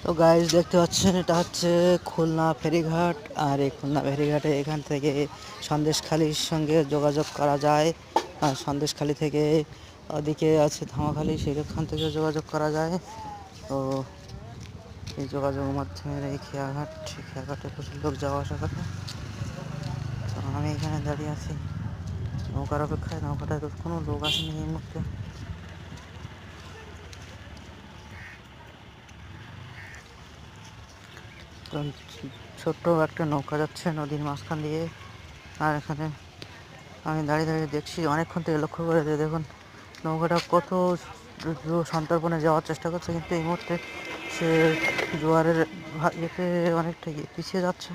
তো গাইস দেখতে পাচ্ছেন এটা হচ্ছে খুলনা ফেরিঘাট। আর এই খুলনা ফেরিঘাটে এখান থেকে সন্দেশখালীর সঙ্গে যোগাযোগ করা যায়। আর সন্দেশখালী থেকে ওদিকে আছে ধামাখালী, সেখান থেকে যোগাযোগ করা যায়। তো এই যোগাযোগের মাধ্যমে এই খেয়াঘাটে প্রচুর লোক যাওয়া আসা করে। তো আমি এখানে দাঁড়িয়ে আছি নৌকার অপেক্ষায়। নৌকাটায় তো কোনো লোক আসেনি এই মুহূর্তে। তো ছোট্ট একটা নৌকা যাচ্ছে নদীর মাঝখান দিয়ে। আর এখানে আমি দাঁড়িয়ে দাঁড়িয়ে দেখছি অনেকক্ষণ থেকে লক্ষ্য করে যে দেখুন নৌকাটা কত সন্তর্পণে যাওয়ার চেষ্টা করছে, কিন্তু এই মুহূর্তে সে জোয়ারের ইয়েতে অনেকটা পিছিয়ে যাচ্ছে।